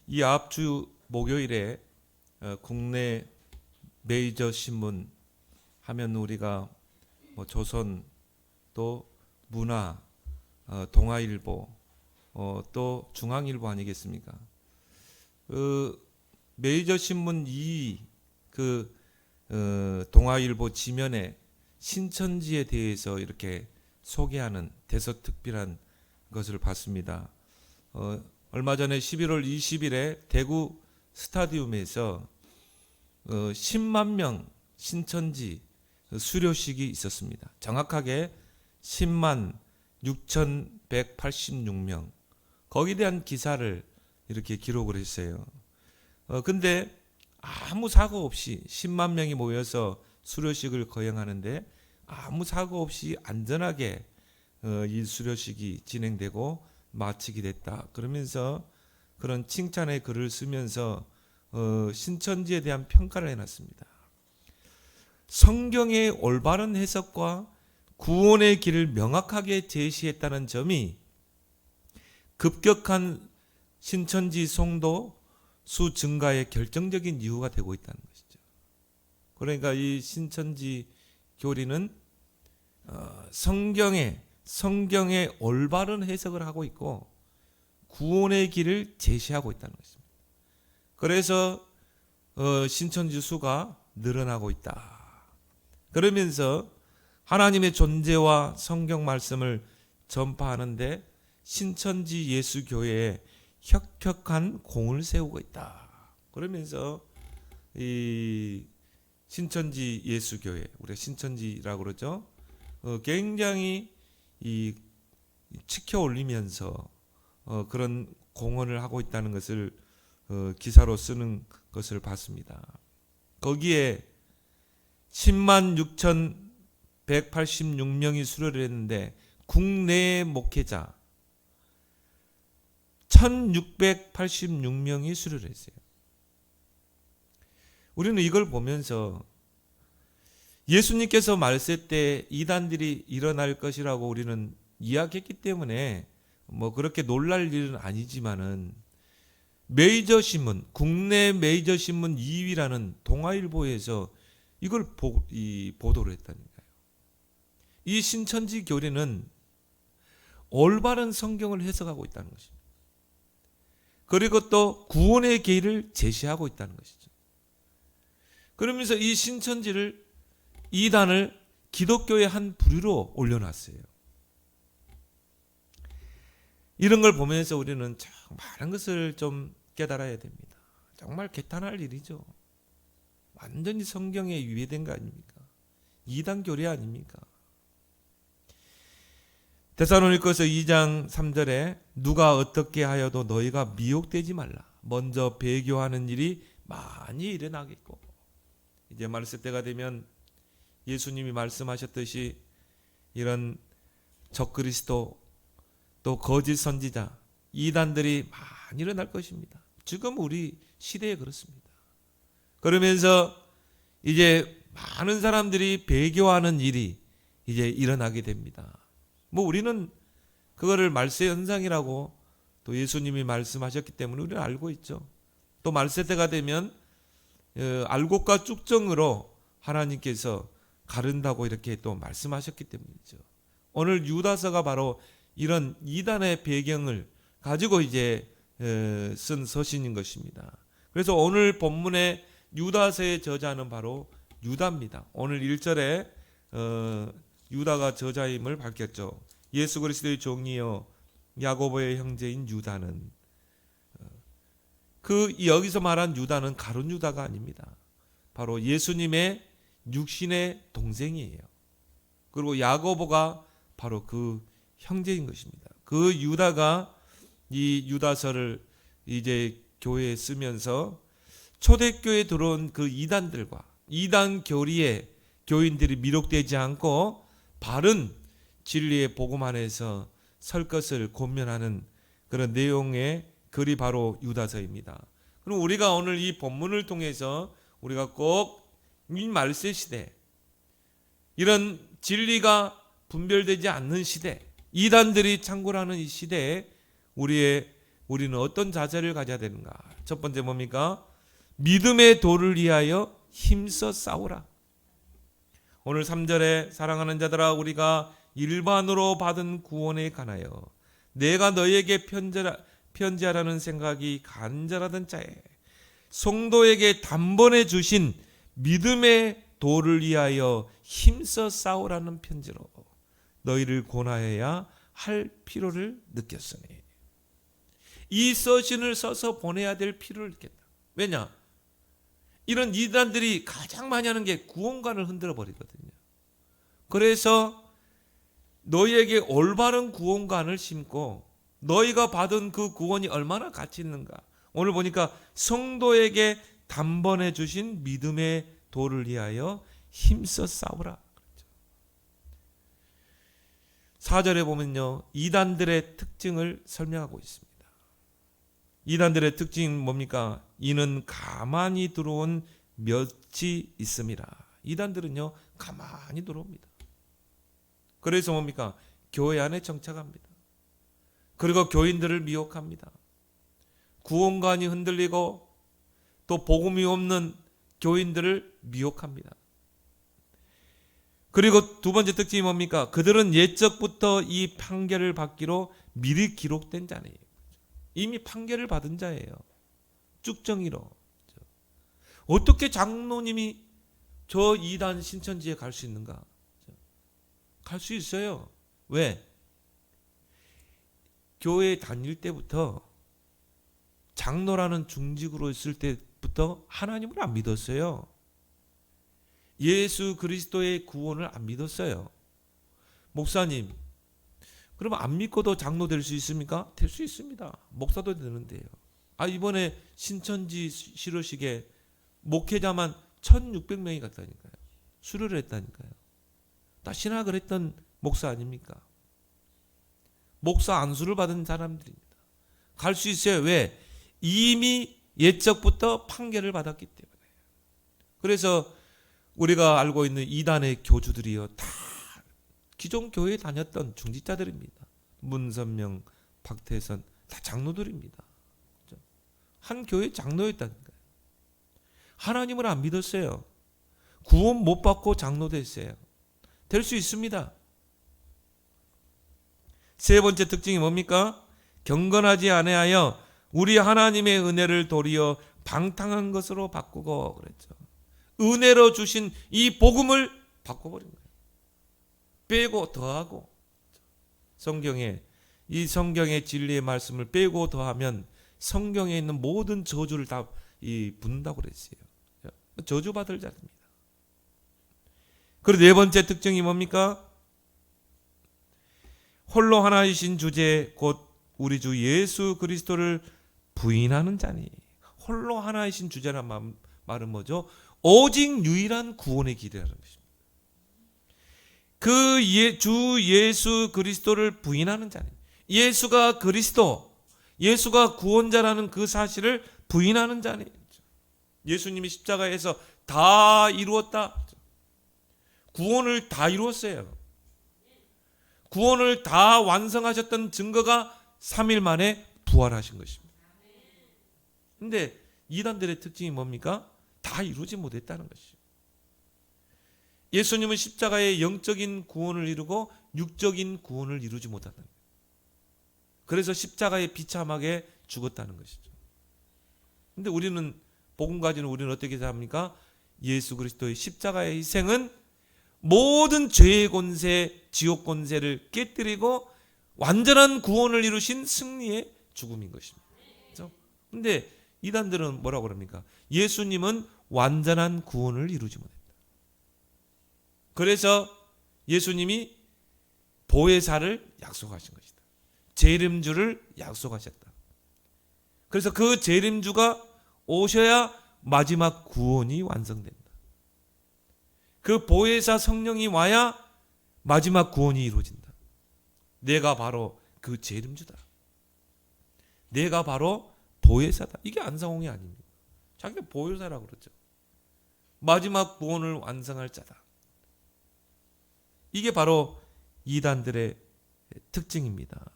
이 앞주 목요일에 국내 메이저 신문 하면 우리가 뭐 조선, 또 문화, 동아일보, 또 중앙일보 아니겠습니까? 그 메이저 신문 2위 동아일보 지면에 신천지에 대해서 이렇게 소개하는 대서특필한 것을 봤습니다. 얼마 전에 11월 20일에 대구 스타디움에서 10만 명 신천지 수료식이 있었습니다. 정확하게 10만 6,186명. 거기에 대한 기사를 이렇게 기록을 했어요. 근데 아무 사고 없이 10만 명이 모여서 수료식을 거행하는데 아무 사고 없이 안전하게 이 수료식이 진행되고 마치게 됐다. 그러면서 그런 칭찬의 글을 쓰면서 신천지에 대한 평가를 해놨습니다. 성경의 올바른 해석과 구원의 길을 명확하게 제시했다는 점이 급격한 신천지 성도 수 증가의 결정적인 이유가 되고 있다는 것이죠. 그러니까 이 신천지 교리는 성경의 올바른 해석을 하고 있고 구원의 길을 제시하고 있다는 것입니다. 그래서 신천지 수가 늘어나고 있다. 그러면서 하나님의 존재와 성경 말씀을 전파하는데 신천지 예수교회에 혁혁한 공을 세우고 있다. 그러면서 이 신천지 예수교회, 우리가 신천지라고 그러죠. 굉장히 이 치켜 올리면서 그런 공헌을 하고 있다는 것을 기사로 쓰는 것을 봤습니다. 거기에 10만 6,186명이 수료를 했는데 국내 목회자 1,686명이 수료를 했어요. 우리는 이걸 보면서 예수님께서 말세 때 이단들이 일어날 것이라고 우리는 이야기했기 때문에 뭐 그렇게 놀랄 일은 아니지만은 메이저 신문, 국내 메이저 신문 2위라는 동아일보에서 이걸 보도를 했다니까요. 이 신천지 교리는 올바른 성경을 해석하고 있다는 것입니다. 그리고 또 구원의 길을 제시하고 있다는 것이죠. 그러면서 이 신천지를 이단을 기독교의 한 부류로 올려놨어요. 이런 걸 보면서 우리는 참 많은 것을 좀 깨달아야 됩니다. 정말 개탄할 일이죠. 완전히 성경에 위배된 거 아닙니까? 이단 교리 아닙니까? 데살로니가서 2장 3절에 누가 어떻게 하여도 너희가 미혹되지 말라. 먼저 배교하는 일이 많이 일어나겠고, 이제 말세 때가 되면 예수님이 말씀하셨듯이 이런 적그리스도 또 거짓 선지자 이단들이 많이 일어날 것입니다. 지금 우리 시대에 그렇습니다. 그러면서 이제 많은 사람들이 배교하는 일이 이제 일어나게 됩니다. 뭐 우리는 그거를 말세 현상이라고 또 예수님이 말씀하셨기 때문에 우리는 알고 있죠. 또 말세 때가 되면 알곡과 쭉정으로 하나님께서 가른다고 이렇게 또 말씀하셨기 때문이죠. 오늘 유다서가 바로 이런 이단의 배경을 가지고 이제 쓴 서신인 것입니다. 그래서 오늘 본문의 유다서의 저자는 바로 유다입니다. 오늘 1절에 유다가 저자임을 밝혔죠. 예수 그리스도의 종이요 야고보의 형제인 유다는, 여기서 말한 유다는 가룟 유다가 아닙니다. 바로 예수님의 육신의 동생이에요. 그리고 야고보가 바로 그 형제인 것입니다. 그 유다가 이 유다서를 이제 교회에 쓰면서 초대교회에 들어온 그 이단들과 이단 교리에 교인들이 미혹되지 않고 바른 진리의 복음 안에서 설 것을 권면하는 그런 내용의 글이 바로 유다서입니다. 그럼 우리가 오늘 이 본문을 통해서 우리가 꼭 이 말세 시대, 이런 진리가 분별되지 않는 시대, 이단들이 창궐하는 이 시대에 우리는 어떤 자세를 가져야 되는가? 첫 번째 뭡니까? 믿음의 도를 위하여 힘써 싸우라. 오늘 3절에 사랑하는 자들아 우리가 일반으로 받은 구원에 관하여 내가 너에게 편지하라는 생각이 간절하던 자에 성도에게 단번에 주신 믿음의 도를 위하여 힘써 싸우라는 편지로 너희를 권하여야 할 필요를 느꼈으니, 이 서신을 써서 보내야 될 필요를 느꼈다. 왜냐? 이런 이단들이 가장 많이 하는 게 구원관을 흔들어 버리거든요. 그래서 너희에게 올바른 구원관을 심고 너희가 받은 그 구원이 얼마나 가치 있는가. 오늘 보니까 성도에게 단번에 주신 믿음의 도를 위하여 힘써 싸우라. 4절에 보면요, 이단들의 특징을 설명하고 있습니다. 이단들의 특징은 뭡니까? 이는 가만히 들어온 멸치 있음이라. 이단들은요 가만히 들어옵니다. 그래서 뭡니까? 교회 안에 정착합니다. 그리고 교인들을 미혹합니다. 구원관이 흔들리고 또 복음이 없는 교인들을 미혹합니다. 그리고 두 번째 특징이 뭡니까? 그들은 옛적부터 이 판결을 받기로 미리 기록된 자네요. 이미 판결을 받은 자예요. 쭉정이로. 어떻게 장로님이 저 이단 신천지에 갈 수 있는가? 갈 수 있어요. 왜? 교회 다닐 때부터, 장로라는 중직으로 있을 때부터 하나님을 안 믿었어요. 예수 그리스도의 구원을 안 믿었어요. 목사님, 그럼 안 믿고도 장로 될 수 있습니까? 될 수 있습니다. 목사도 되는데요. 이번에 신천지 실효식에 목회자만 1600명이 갔다니까요. 수료를 했다니까요. 다 신학을 했던 목사 아닙니까? 목사 안수를 받은 사람들입니다. 갈 수 있어요. 왜? 이미 옛적부터 판결을 받았기 때문에. 그래서 우리가 알고 있는 이단의 교주들이요, 다 기존 교회에 다녔던 중직자들입니다. 문선명, 박태선 다 장로들입니다. 한 교회 장로였다니까요. 하나님을 안 믿었어요. 구원 못 받고 장로 됐어요. 될 수 있습니다. 세 번째 특징이 뭡니까? 경건하지 아니하여 우리 하나님의 은혜를 도리어 방탕한 것으로 바꾸고 그랬죠. 은혜로 주신 이 복음을 바꿔버린 거예요. 빼고 더하고. 이 성경의 진리의 말씀을 빼고 더하면 성경에 있는 모든 저주를 다 붓는다고 그랬어요. 저주받을 자입니다. 그리고 네 번째 특징이 뭡니까? 홀로 하나이신 주제 곧 우리 주 예수 그리스도를 부인하는 자니. 홀로 하나이신 주제란 말은 뭐죠? 오직 유일한 구원의 길이라는 것입니다. 주 예수 그리스도를 부인하는 자니. 예수가 그리스도, 예수가 구원자라는 그 사실을 부인하는 자니. 예수님이 십자가에서 다 이루었다. 구원을 다 이루었어요. 구원을 다 완성하셨던 증거가 3일 만에 부활하신 것입니다. 그런데 이단들의 특징이 뭡니까? 다 이루지 못했다는 것이죠. 예수님은 십자가의 영적인 구원을 이루고 육적인 구원을 이루지 못한다는 거예요. 그래서 십자가에 비참하게 죽었다는 것이죠. 그런데 우리는, 복음 가지는 우리는 어떻게 합니까? 예수 그리스도의 십자가의 희생은 모든 죄의 권세, 지옥 권세를 깨뜨리고 완전한 구원을 이루신 승리의 죽음인 것입니다. 그런데 이단들은 뭐라고 그럽니까? 예수님은 완전한 구원을 이루지 못했다. 그래서 예수님이 보혜사를 약속하신 것이다. 재림주를 약속하셨다. 그래서 그 재림주가 오셔야 마지막 구원이 완성된다. 그 보혜사 성령이 와야 마지막 구원이 이루어진다. 내가 바로 그 재림주다. 내가 바로 보혜사다. 이게 안상홍이 아닙니다. 자기가 보혜사라고 그러죠. 마지막 구원을 완성할 자다. 이게 바로 이단들의 특징입니다.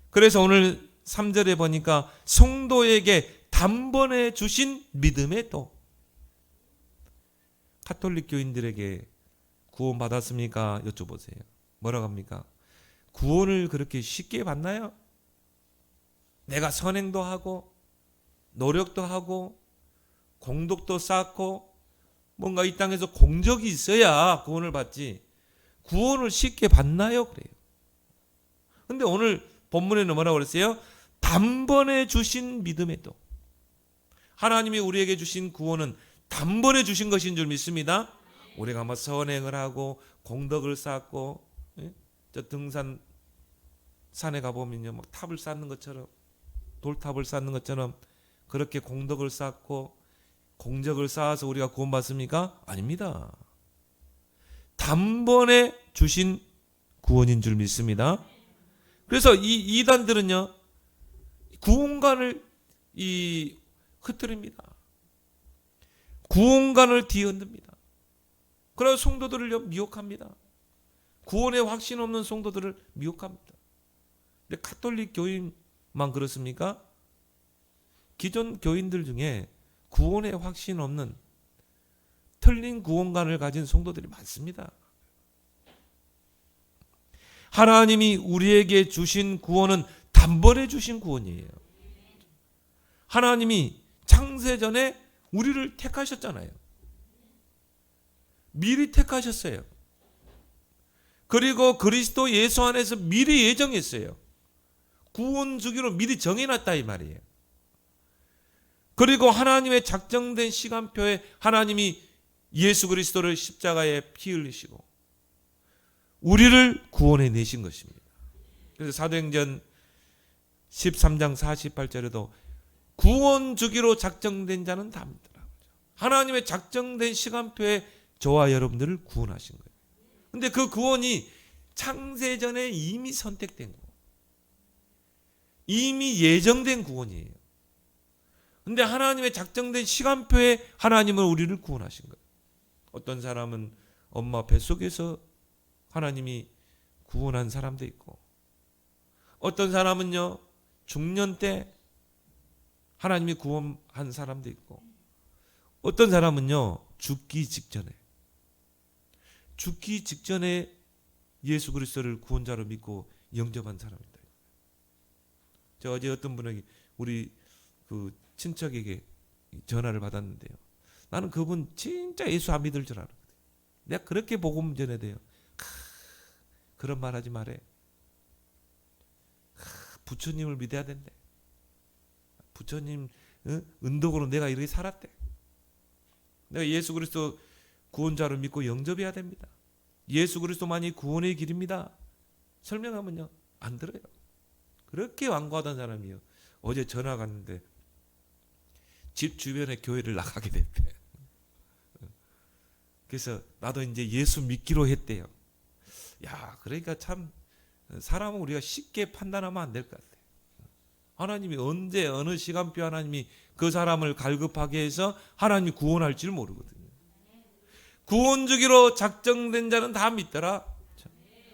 그래서 오늘 3절에 보니까 성도에게 단번에 주신 믿음의 도. 가톨릭 교인들에게 구원 받았습니까? 여쭤보세요. 뭐라고 합니까? 구원을 그렇게 쉽게 받나요? 내가 선행도 하고 노력도 하고 공덕도 쌓고 뭔가 이 땅에서 공적이 있어야 구원을 받지 구원을 쉽게 받나요? 그래요. 근데 오늘 본문에는 뭐라고 그랬어요? 단번에 주신 믿음의 도. 하나님이 우리에게 주신 구원은 단번에 주신 것인 줄 믿습니다. 우리가 뭐 선행을 하고 공덕을 쌓고 저 등산 산에 가보면요 막 탑을 쌓는 것처럼 돌탑을 쌓는 것처럼 그렇게 공덕을 쌓고 공적을 쌓아서 우리가 구원받습니까? 아닙니다. 단번에 주신 구원인 줄 믿습니다. 그래서 이 이단들은요 구원관을 흩뜨립니다. 구원관을 뒤흔듭니다. 그래서 성도들을 미혹합니다. 구원의 확신 없는 성도들을 미혹합니다. 근데 가톨릭 교인만 그렇습니까? 기존 교인들 중에 구원의 확신 없는 틀린 구원관을 가진 성도들이 많습니다. 하나님이 우리에게 주신 구원은 단번에 주신 구원이에요. 하나님이 창세전에 우리를 택하셨잖아요. 미리 택하셨어요. 그리고 그리스도 예수 안에서 미리 예정했어요. 구원 주기로 미리 정해놨다 이 말이에요. 그리고 하나님의 작정된 시간표에 하나님이 예수 그리스도를 십자가에 피 흘리시고 우리를 구원해 내신 것입니다. 그래서 사도행전 13장 48절에도 구원 주기로 작정된 자는 다 믿더라. 하나님의 작정된 시간표에 저와 여러분들을 구원하신 거예요. 근데 그 구원이 창세전에 이미 선택된 거, 이미 예정된 구원이에요. 근데 하나님의 작정된 시간표에 하나님은 우리를 구원하신 거예요. 어떤 사람은 엄마 뱃속에서 하나님이 구원한 사람도 있고, 어떤 사람은요 중년 때 하나님이 구원한 사람도 있고, 어떤 사람은요 죽기 직전에 예수 그리스도를 구원자로 믿고 영접한 사람입니다. 저 어제 어떤 분에게 우리 그 친척에게 전화를 받았는데요. 나는 그분 진짜 예수 안 믿을 줄 알았거든요. 내가 그렇게 복음 전해야 돼요. 그런 말 하지 말해. 부처님을 믿어야 된대. 부처님 은덕으로 내가 이렇게 살았대. 내가 예수 그리스도 구원자를 믿고 영접해야 됩니다. 예수 그리스도만이 구원의 길입니다. 설명하면요 안 들어요. 그렇게 완고하던 사람이요. 어제 전화 갔는데 집 주변에 교회를 나가게 됐대. 그래서 나도 이제 예수 믿기로 했대요. 야, 그러니까 참 사람은 우리가 쉽게 판단하면 안 될 것 같아요. 하나님이 언제 어느 시간표 하나님이 그 사람을 갈급하게 해서 하나님이 구원할지를 모르거든요. 구원 주기로 작정된 자는 다 믿더라.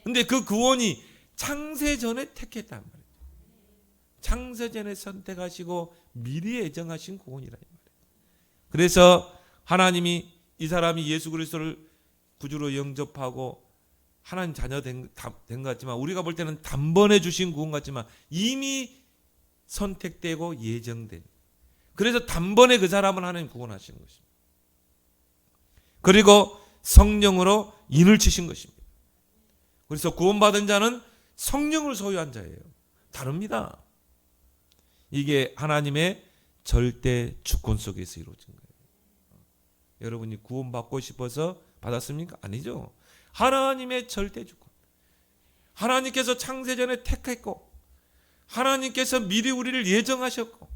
근데 그 구원이 창세전에 택했단 말이에요. 창세전에 선택하시고 미리 예정하신 구원이라 이 말이에요. 그래서 하나님이 이 사람이 예수 그리스도를 구주로 영접하고 하나님 자녀 된 것 같지만, 우리가 볼 때는 단번에 주신 구원 같지만 이미 선택되고 예정된, 그래서 단번에 그 사람을 하나님 구원하신 것입니다. 그리고 성령으로 인을 치신 것입니다. 그래서 구원받은 자는 성령을 소유한 자예요. 다릅니다. 이게 하나님의 절대 주권 속에서 이루어진 거예요. 여러분이 구원받고 싶어서 받았습니까? 아니죠. 하나님의 절대 주권. 하나님께서 창세전에 택했고, 하나님께서 미리 우리를 예정하셨고,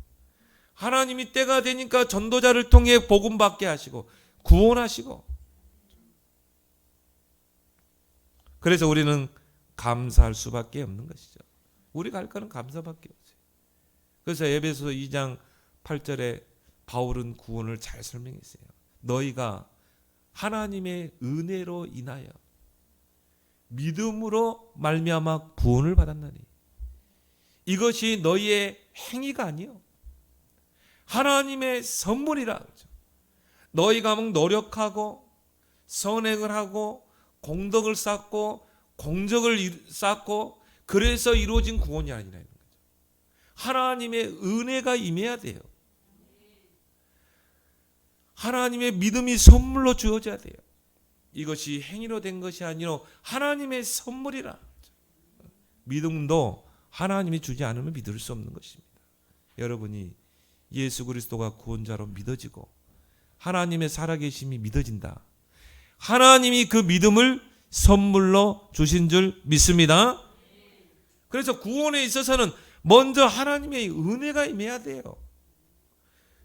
하나님이 때가 되니까 전도자를 통해 복음 받게 하시고 구원하시고, 그래서 우리는 감사할 수밖에 없는 것이죠. 우리가 할 거는 감사밖에 없어요. 그래서 에베소 2장 8절에 바울은 구원을 잘 설명했어요. 너희가 하나님의 은혜로 인하여 믿음으로 말미암아 구원을 받았나니 이것이 너희의 행위가 아니요 하나님의 선물이라. 너희가 막 노력하고 선행을 하고 공덕을 쌓고 공적을 쌓고 그래서 이루어진 구원이 아니라 거죠. 하나님의 은혜가 임해야 돼요. 하나님의 믿음이 선물로 주어져야 돼요. 이것이 행위로 된 것이 아니라 하나님의 선물이라. 믿음도 하나님이 주지 않으면 믿을 수 없는 것입니다. 여러분이 예수 그리스도가 구원자로 믿어지고 하나님의 살아계심이 믿어진다. 하나님이 그 믿음을 선물로 주신 줄 믿습니다. 그래서 구원에 있어서는 먼저 하나님의 은혜가 임해야 돼요.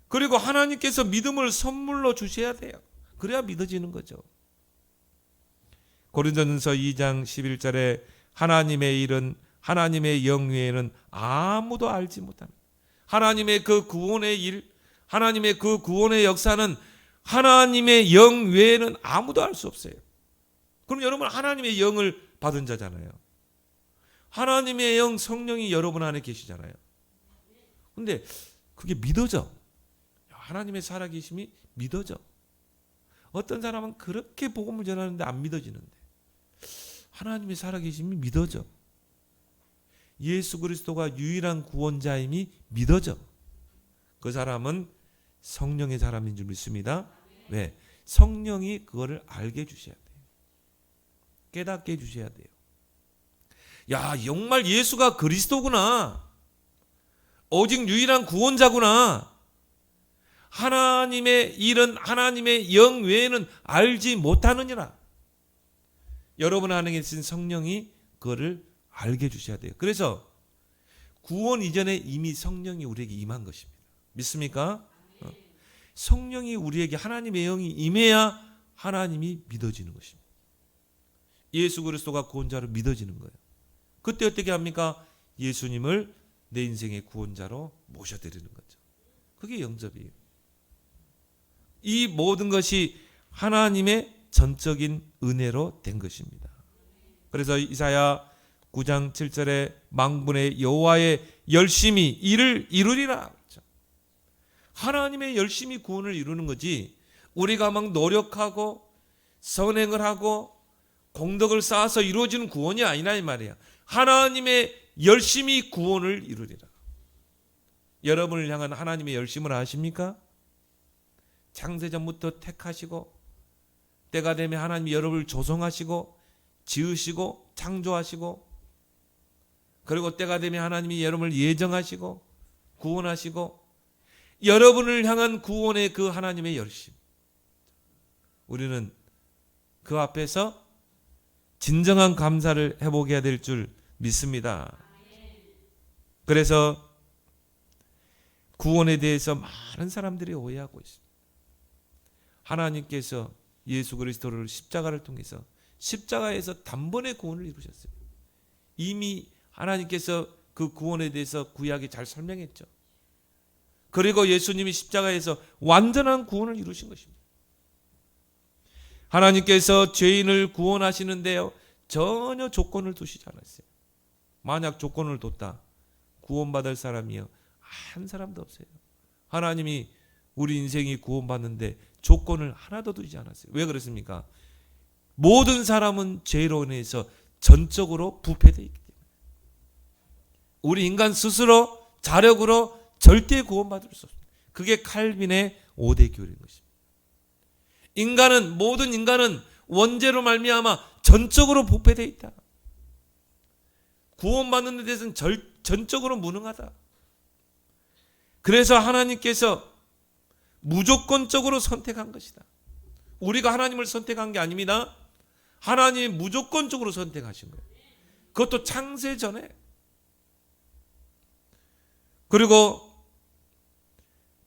그리고 하나님께서 믿음을 선물로 주셔야 돼요. 그래야 믿어지는 거죠. 고린도전서 2장 11절에 하나님의 일은 하나님의 영 외에는 아무도 알지 못합니다. 하나님의 그 구원의 일, 하나님의 그 구원의 역사는 하나님의 영 외에는 아무도 알 수 없어요. 그럼 여러분 하나님의 영을 받은 자잖아요. 하나님의 영 성령이 여러분 안에 계시잖아요. 근데 그게 믿어져. 하나님의 살아계심이 믿어져. 어떤 사람은 그렇게 복음을 전하는데 안 믿어지는데 하나님의 살아계심이 믿어져. 예수 그리스도가 유일한 구원자임이 믿어져. 그 사람은 성령의 사람인 줄 믿습니다. 왜? 성령이 그거를 알게 해주셔야 돼요. 깨닫게 해주셔야 돼요. 야, 정말 예수가 그리스도구나. 오직 유일한 구원자구나. 하나님의 일은 하나님의 영 외에는 알지 못하느니라. 여러분 안에 계신 성령이 그거를 알게 해주셔야 돼요. 그래서 구원 이전에 이미 성령이 우리에게 임한 것입니다. 믿습니까? 성령이 우리에게 하나님의 영이 임해야 하나님이 믿어지는 것입니다. 예수 그리스도가 구원자로 믿어지는 거예요. 그때 어떻게 합니까? 예수님을 내 인생의 구원자로 모셔드리는 거죠. 그게 영접이에요. 이 모든 것이 하나님의 전적인 은혜로 된 것입니다. 그래서 이사야 9장 7절에 만군의 여호와의 열심히 이를 이루리라. 하나님의 열심히 구원을 이루는 거지 우리가 막 노력하고 선행을 하고 공덕을 쌓아서 이루어지는 구원이 아니라 이 말이야. 하나님의 열심히 구원을 이루리라. 여러분을 향한 하나님의 열심을 아십니까? 창세전부터 택하시고 때가 되면 하나님이 여러분을 조성하시고 지으시고 창조하시고 그리고 때가 되면 하나님이 여러분을 예정하시고 구원하시고 여러분을 향한 구원의 그 하나님의 열심. 우리는 그 앞에서 진정한 감사를 해보게 될 줄 믿습니다. 그래서 구원에 대해서 많은 사람들이 오해하고 있습니다. 하나님께서 예수 그리스도를 십자가를 통해서 십자가에서 단번에 구원을 이루셨어요. 이미 하나님께서 그 구원에 대해서 구약에 잘 설명했죠. 그리고 예수님이 십자가에서 완전한 구원을 이루신 것입니다. 하나님께서 죄인을 구원하시는데요, 전혀 조건을 두시지 않았어요. 만약 조건을 뒀다, 구원받을 사람이요 한 사람도 없어요. 하나님이 우리 인생이 구원받는데 조건을 하나도 두지 않았어요. 왜 그렇습니까? 모든 사람은 죄로 인해서 전적으로 부패되어 있기 때문에 우리 인간 스스로 자력으로 절대 구원받을 수 없습니다. 그게 칼빈의 5대 교리인 것입니다. 모든 인간은 원죄로 말미암아 전적으로 부패되어 있다. 구원받는 데 대해서는 전적으로 무능하다. 그래서 하나님께서 무조건적으로 선택한 것이다. 우리가 하나님을 선택한 게 아닙니다. 하나님이 무조건적으로 선택하신 거예요. 그것도 창세 전에. 그리고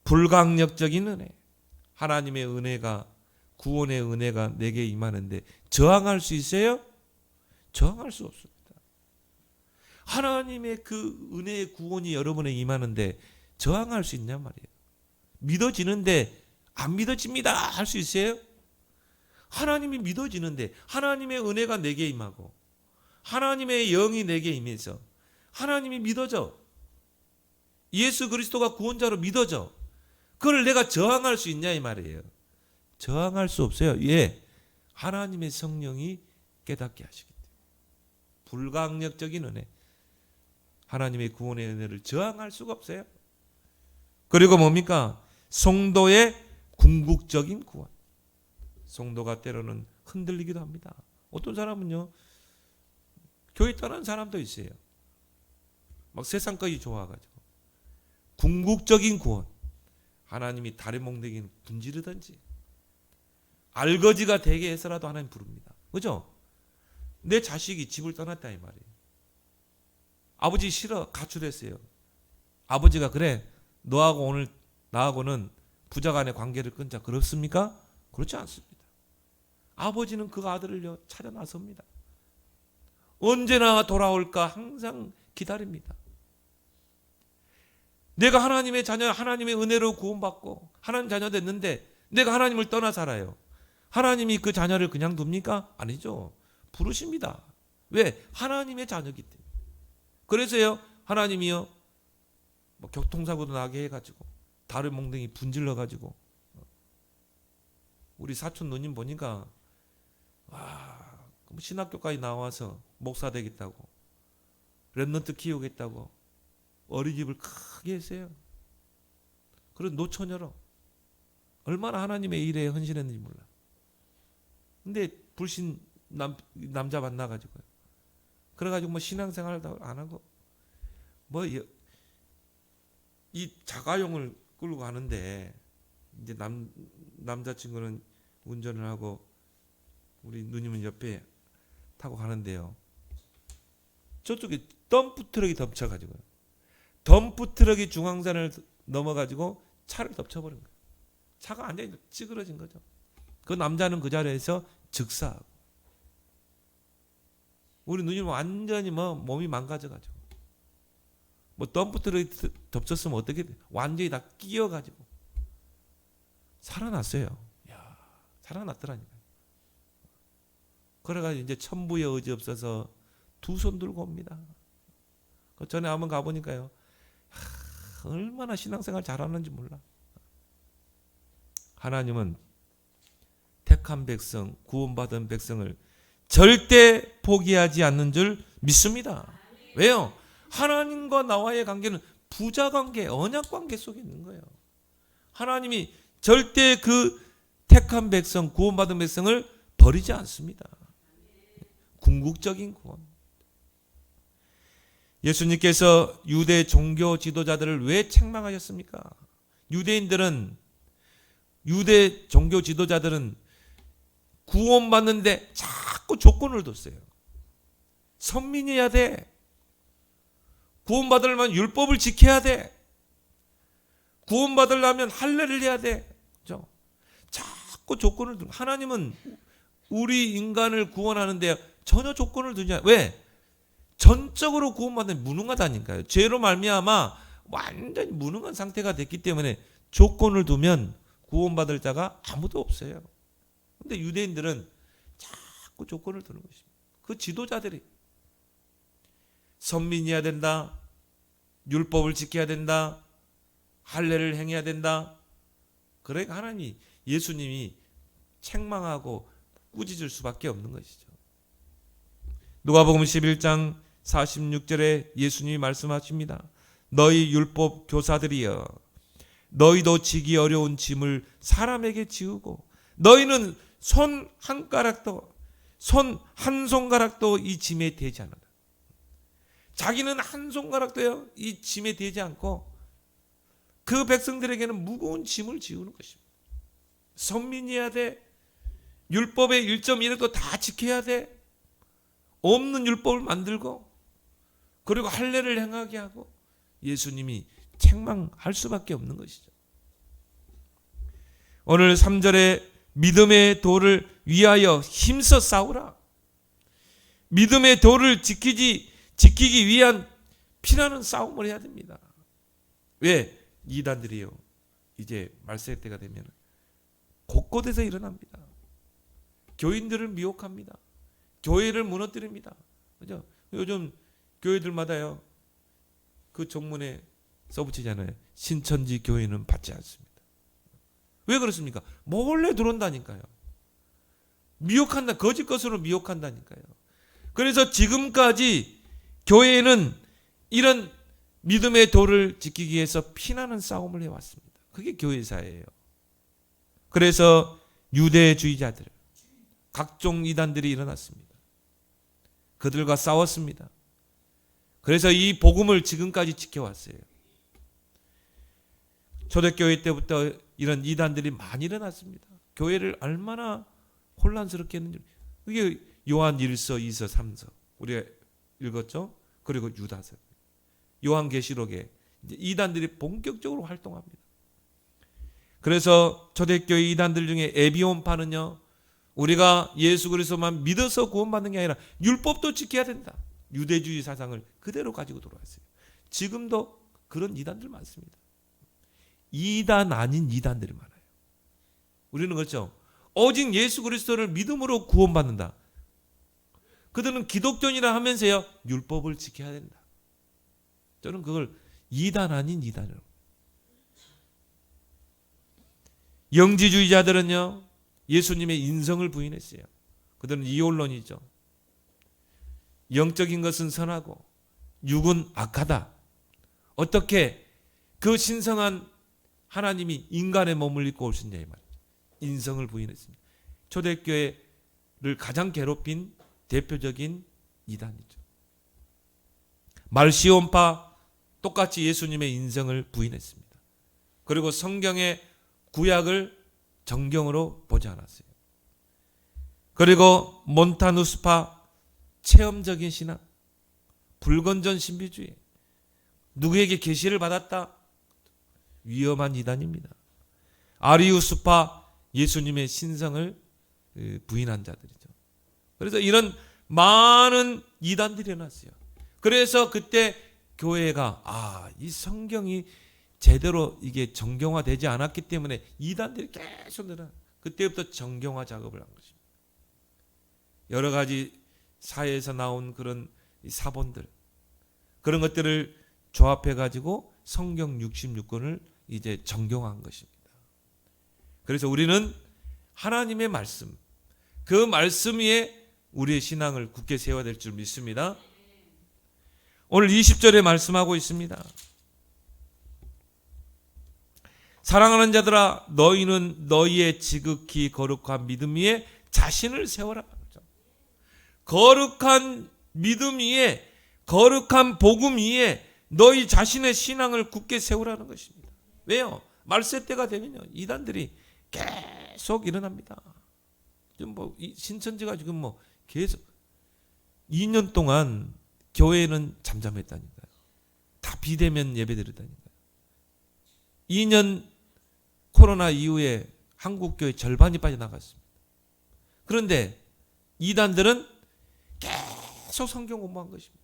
불강력적인 은혜, 하나님의 은혜가, 구원의 은혜가 내게 임하는데 저항할 수 있어요? 저항할 수 없습니다. 하나님의 그 은혜의 구원이 여러분에 임하는데 저항할 수 있냔 말이에요. 믿어지는데 안 믿어집니다 할 수 있어요? 하나님이 믿어지는데 하나님의 은혜가 내게 임하고 하나님의 영이 내게 임해서 하나님이 믿어져. 예수 그리스도가 구원자로 믿어져. 그걸 내가 저항할 수 있냐 이 말이에요. 저항할 수 없어요. 예, 하나님의 성령이 깨닫게 하시기 때문에. 불가항력적인 은혜, 하나님의 구원의 은혜를 저항할 수가 없어요. 그리고 뭡니까? 성도의 궁극적인 구원. 성도가 때로는 흔들리기도 합니다. 어떤 사람은요, 교회 떠난 사람도 있어요. 막 세상까지 좋아가지고. 궁극적인 구원. 하나님이 달의 몽둥이는 분지르든지 알거지가 되게 해서라도 하나님 부릅니다. 그죠? 내 자식이 집을 떠났다 이 말이에요. 아버지 싫어, 가출했어요. 아버지가 그래, 너하고 오늘 나하고는 부자 간의 관계를 끊자. 그렇습니까? 그렇지 않습니다. 아버지는 그 아들을 찾아 나섭니다. 언제나 돌아올까 항상 기다립니다. 내가 하나님의 자녀, 하나님의 은혜로 구원받고 하나님 자녀 됐는데 내가 하나님을 떠나 살아요. 하나님이 그 자녀를 그냥 둡니까? 아니죠. 부르십니다. 왜? 하나님의 자녀이기 때문에. 그래서요, 하나님이요, 뭐 교통사고도 나게 해가지고 달의 몽둥이 분질러가지고 우리 사촌 누님 보니까 와, 신학교까지 나와서 목사 되겠다고, 렘넌트 키우겠다고 어린이집을 크게 했어요. 그런 노처녀로 얼마나 하나님의 일에 헌신했는지 몰라. 근데 불신 남자 만나가지고요. 그래가지고 뭐 신앙생활도 안 하고 뭐 이 자가용을 끌고 가는데 이제 남자친구는 운전을 하고 우리 누님은 옆에 타고 가는데요. 저쪽에 덤프트럭이 덮쳐가지고요. 덤프트럭이 중앙선을 넘어가지고 차를 덮쳐버린 거예요. 차가 완전히 찌그러진 거죠. 그 남자는 그 자리에서 즉사하고, 우리 누님은 완전히 뭐 몸이 망가져가지고, 뭐 덤프트럭이 덮쳤으면 어떻게 돼? 완전히 다 끼어가지고 살아났어요. 야, 살아났더라니까요. 그래가지고 이제 천부의 의지 없어서 두 손 들고 옵니다. 그 전에 한번 가보니까요, 얼마나 신앙생활 잘하는지 몰라. 하나님은 택한 백성, 구원받은 백성을 절대 포기하지 않는 줄 믿습니다. 왜요? 하나님과 나와의 관계는 부자 관계, 언약 관계 속에 있는 거예요. 하나님이 절대 그 택한 백성, 구원받은 백성을 버리지 않습니다. 궁극적인 구원. 예수님께서 유대 종교 지도자들을 왜 책망하셨습니까? 유대 종교 지도자들은 구원받는데 자꾸 조건을 뒀어요. 선민해야 돼. 구원받으려면 율법을 지켜야 돼. 구원받으려면 할례를 해야 돼. 그죠? 자꾸 조건을 두고, 하나님은 우리 인간을 구원하는데 전혀 조건을 두지 않아요. 왜? 전적으로 구원받는 무능하다니까요. 죄로 말미암아 완전히 무능한 상태가 됐기 때문에 조건을 두면 구원받을 자가 아무도 없어요. 근데 유대인들은 자꾸 조건을 두는 것입니다. 그 지도자들이 선민해야 된다, 율법을 지켜야 된다, 할례를 행해야 된다. 그러니까 하나님이, 예수님이 책망하고 꾸짖을 수밖에 없는 것이죠. 누가복음 11장 46절에 예수님이 말씀하십니다. 너희 율법 교사들이여, 너희도 지기 어려운 짐을 사람에게 지우고 너희는 손 한 손가락도 이 짐에 대지 않아. 자기는 한 손가락도요 이 짐에 대지 않고 그 백성들에게는 무거운 짐을 지우는 것입니다. 선민해야 돼. 율법의 1.1도 다 지켜야 돼. 없는 율법을 만들고, 그리고 할례를 행하게 하고, 예수님이 책망할 수밖에 없는 것이죠. 오늘 3절에 믿음의 도를 위하여 힘써 싸우라. 믿음의 도를 지키기 위한 피나는 싸움을 해야 됩니다. 왜? 이단들이요, 이제 말세 때가 되면 곳곳에서 일어납니다. 교인들을 미혹합니다. 교회를 무너뜨립니다. 그죠? 요즘 교회들마다요, 그 정문에 써붙이잖아요. 신천지 교회는 받지 않습니다. 왜 그렇습니까? 몰래 들어온다니까요. 미혹한다. 거짓 것으로 미혹한다니까요. 그래서 지금까지 교회는 이런 믿음의 도를 지키기 위해서 피나는 싸움을 해왔습니다. 그게 교회사예요. 그래서 유대주의자들, 각종 이단들이 일어났습니다. 그들과 싸웠습니다. 그래서 이 복음을 지금까지 지켜왔어요. 초대교회 때부터 이런 이단들이 많이 일어났습니다. 교회를 얼마나 혼란스럽게 했는지. 이게 요한 1서, 2서, 3서 우리가 읽었죠? 그리고 유다서, 요한계시록에 이단들이 본격적으로 활동합니다. 그래서 초대교회 이단들 중에 에비온파는요, 우리가 예수 그리스도만 믿어서 구원받는 게 아니라 율법도 지켜야 된다. 유대주의 사상을 그대로 가지고 돌아왔어요. 지금도 그런 이단들 많습니다. 이단 아닌 이단들이 많아요. 우리는 그렇죠. 오직 예수 그리스도를 믿음으로 구원받는다. 그들은 기독교인이라 하면서요, 율법을 지켜야 된다. 저는 그걸 이단 아닌 이단이라고. 영지주의자들은요, 예수님의 인성을 부인했어요. 그들은 이혼론이죠. 영적인 것은 선하고 육은 악하다. 어떻게 그 신성한 하나님이 인간의 몸을 입고 오셨냐, 이 말이죠. 인성을 부인했습니다. 초대교회를 가장 괴롭힌 대표적인 이단이죠. 말시온파 똑같이 예수님의 인성을 부인했습니다. 그리고 성경의 구약을 정경으로 보지 않았어요. 그리고 몬타누스파 체험적인 신앙, 불건전 신비주의, 누구에게 계시를 받았다, 위험한 이단입니다. 아리우스파 예수님의 신성을 부인한 자들이죠. 그래서 이런 많은 이단들이 일어났어요. 그래서 그때 교회가 이 성경이 제대로 이게 정경화되지 않았기 때문에 이단들이 계속 늘어나. 그때부터 정경화 작업을 한 것입니다. 여러 가지 사회에서 나온 그런 사본들, 그런 것들을 조합해 가지고 성경 66권을 이제 정경화한 것입니다. 그래서 우리는 하나님의 말씀, 그 말씀 위에 우리의 신앙을 굳게 세워야 될 줄 믿습니다. 오늘 20절에 말씀하고 있습니다. 사랑하는 자들아, 너희는 너희의 지극히 거룩한 믿음 위에 자신을 세워라. 거룩한 믿음 위에, 거룩한 복음 위에 너희 자신의 신앙을 굳게 세우라는 것입니다. 왜요? 말세 때가 되면요, 이단들이 계속 일어납니다. 지금 신천지가 지금 계속 2년 동안 교회는 잠잠했다니까요. 다 비대면 예배 드렸다니까요. 2년 코로나 이후에 한국 교회 절반이 빠져나갔습니다. 그런데 이단들은 계속 성경 공부한 것입니다.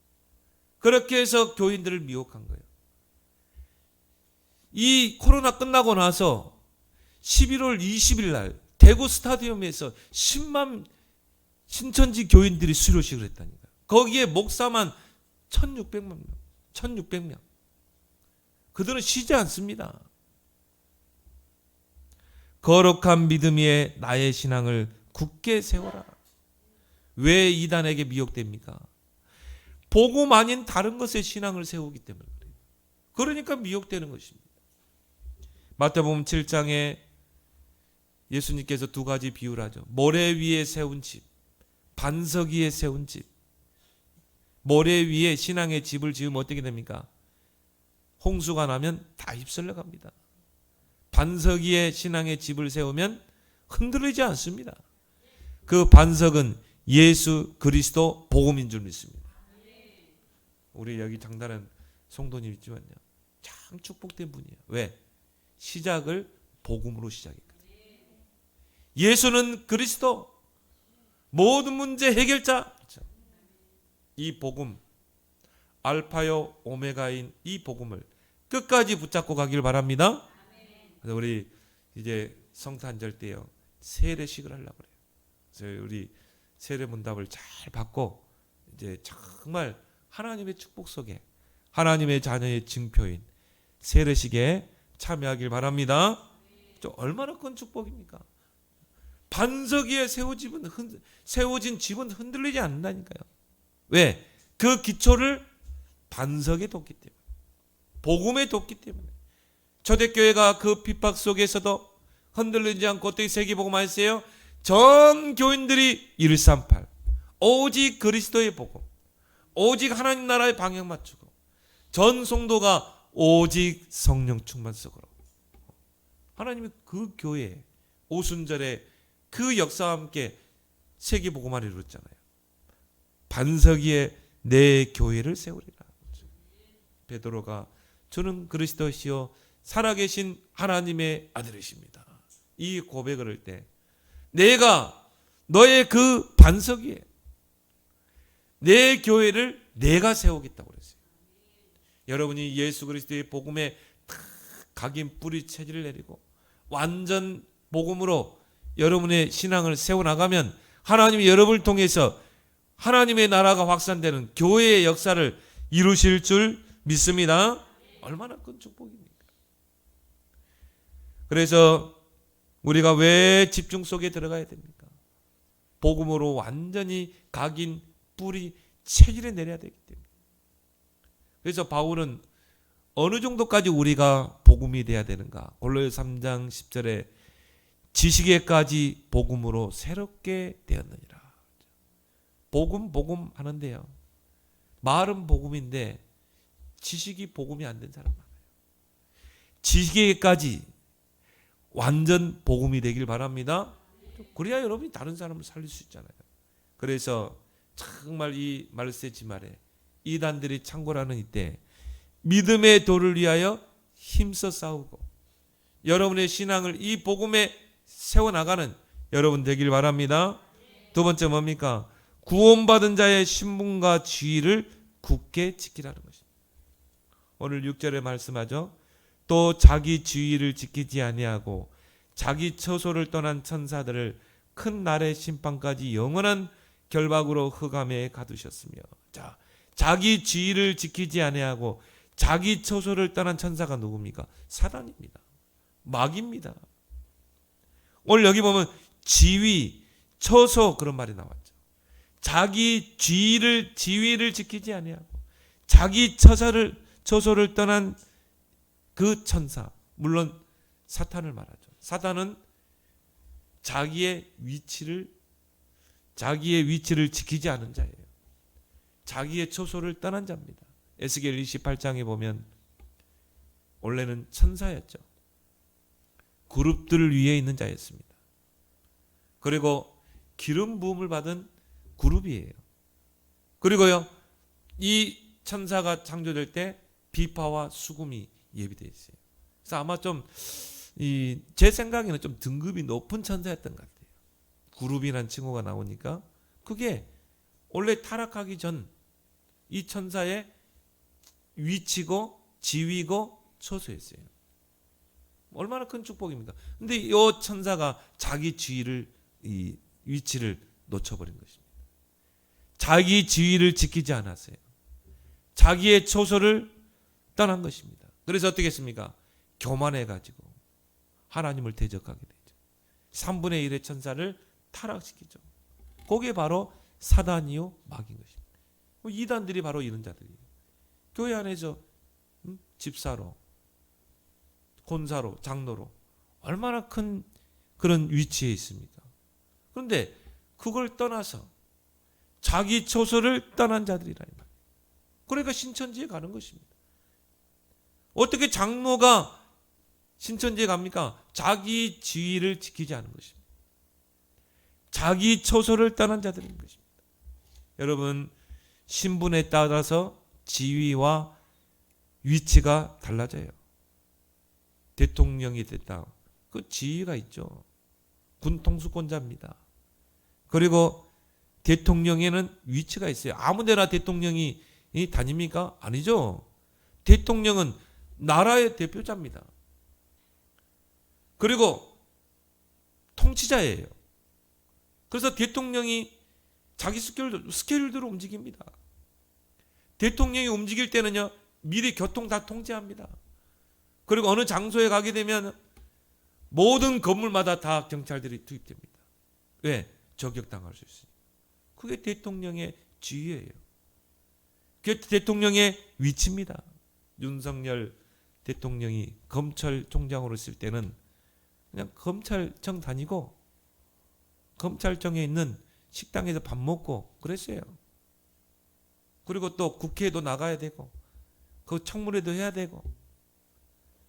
그렇게 해서 교인들을 미혹한 거예요. 이 코로나 끝나고 나서 11월 20일 날 대구 스타디움에서 10만 신천지 교인들이 수료식을 했다니까요. 거기에 목사만 1600명. 그들은 쉬지 않습니다. 거룩한 믿음 위에 나의 신앙을 굳게 세워라. 왜 이단에게 미혹됩니까? 복음 아닌 다른 것에 신앙을 세우기 때문에 그래요. 그러니까 미혹되는 것입니다. 마태복음 7장에 예수님께서 두 가지 비유를 하죠. 모래 위에 세운 집, 반석 위에 세운 집. 모래 위에 신앙의 집을 지으면 어떻게 됩니까? 홍수가 나면 다 휩쓸려 갑니다. 반석 위에 신앙의 집을 세우면 흔들리지 않습니다. 그 반석은 예수 그리스도 복음인 줄 믿습니다. 우리 여기 장단한 성도님 있지만요, 참 축복된 분이에요. 왜? 시작을 복음으로 시작했거든요. 예수는 그리스도, 모든 문제 해결자. 이 복음, 알파요 오메가인 이 복음을 끝까지 붙잡고 가길 바랍니다. 그래서 우리 이제 성탄절 때요, 세례식을 하려고 그래요. 그래서 우리 세례 문답을 잘 받고 이제 정말 하나님의 축복 속에 하나님의 자녀의 증표인 세례식에 참여하길 바랍니다. 얼마나 큰 축복입니까? 반석 위에 세워진 집은 흔들리지 않는다니까요. 왜? 그 기초를 반석에 뒀기 때문에, 복음에 뒀기 때문에. 초대교회가 그 핍박 속에서도 흔들리지 않고 어떻게 세계복음 하세요? 전 교인들이 138 오직 그리스도의 복음, 오직 하나님 나라의 방향 맞추고, 전 성도가 오직 성령 충만 속으로, 하나님이 그 교회 오순절에 그 역사와 함께 세계복음화를 이뤘잖아요. 반석 위에 내 교회를 세우리라. 베드로가 주는 그리스도시요 살아계신 하나님의 아들이십니다, 이 고백을 할 때 내가 너의 그 반석 위에 내 교회를 내가 세우겠다고 그랬어요. 여러분이 예수 그리스도의 복음에 각인 뿌리 체질을 내리고 완전 복음으로 여러분의 신앙을 세워나가면 하나님이 여러분을 통해서 하나님의 나라가 확산되는 교회의 역사를 이루실 줄 믿습니다. 얼마나 큰 축복입니까? 그래서 우리가 왜 집중 속에 들어가야 됩니까? 복음으로 완전히 각인 뿌리 체질에 내려야 되기 때문에. 그래서 바울은 어느 정도까지 우리가 복음이 돼야 되는가? 골로새 3장 10절에 지식에까지 복음으로 새롭게 되었느니라. 복음 하는데요, 말은 복음인데 지식이 복음이 안 된 사람 많아요. 지식에까지 완전 복음이 되길 바랍니다. 그래야 여러분이 다른 사람을 살릴 수 있잖아요. 그래서 정말 이 말세지 말에 이단들이 창궐하는 이때 믿음의 도를 위하여 힘써 싸우고 여러분의 신앙을 이 복음에 세워나가는 여러분 되길 바랍니다. 두 번째 뭡니까? 구원받은 자의 신분과 지위를 굳게 지키라는 것입니다. 오늘 6절에 말씀하죠. 또 자기 지위를 지키지 아니하고 자기 처소를 떠난 천사들을 큰 날의 심판까지 영원한 결박으로 흑암에 가두셨으며. 자, 자기 지위를 지키지 아니하고 자기 처소를 떠난 천사가 누굽니까? 사단입니다. 마귀입니다. 오늘 여기 보면 지위, 처소 그런 말이 나왔죠. 자기 지위를 지키지 아니하고 자기 처소를 떠난 그 천사, 물론 사탄을 말하죠. 사탄은 자기의 위치를 지키지 않은 자예요. 자기의 처소를 떠난 자입니다. 에스겔 28장에 보면 원래는 천사였죠. 그룹들 위에 있는 자였습니다. 그리고 기름 부음을 받은 그룹이에요. 그리고요, 이 천사가 창조될 때 비파와 수금이 예비되어 있어요. 그래서 아마 좀 제 생각에는 좀 등급이 높은 천사였던 것 같아요. 그룹이라는 칭호가 나오니까 그게 원래 타락하기 전 이 천사의 위치고 지위고 처소였어요. 얼마나 큰 축복입니까? 근데 이 천사가 자기 위치를 놓쳐버린 것입니다. 자기 지위를 지키지 않았어요. 자기의 처소를 떠난 것입니다. 그래서 어떻게 했습니까? 교만해가지고 하나님을 대적하게 되죠. 3분의 1의 천사를 타락시키죠. 그게 바로 사단이요 마귀인 것입니다. 이단들이 바로 이런 자들이에요. 교회 안에서 집사로, 권사로, 장로로 얼마나 큰 그런 위치에 있습니까? 그런데 그걸 떠나서 자기 처소를 떠난 자들이라. 그러니까 신천지에 가는 것입니다. 어떻게 장로가 신천지에 갑니까? 자기 지위를 지키지 않은 것입니다. 자기 처소를 떠난 자들인 것입니다. 여러분, 신분에 따라서 지위와 위치가 달라져요. 대통령이 됐다. 그 지위가 있죠. 군 통수권자입니다. 그리고 대통령에는 위치가 있어요. 아무데나 대통령이 다닙니까? 아니죠. 대통령은 나라의 대표자입니다. 그리고 통치자예요. 그래서 대통령이 자기 스케줄대로 움직입니다. 대통령이 움직일 때는요, 미리 교통 다 통제합니다. 그리고 어느 장소에 가게 되면 모든 건물마다 다 경찰들이 투입됩니다. 왜? 저격당할 수 있어요. 그게 대통령의 지위예요. 그게 대통령의 위치입니다. 윤석열 대통령이 검찰총장으로 있을 때는 그냥 검찰청 다니고 검찰청에 있는 식당에서 밥 먹고 그랬어요. 그리고 또 국회에도 나가야 되고 그 청문회도 해야 되고.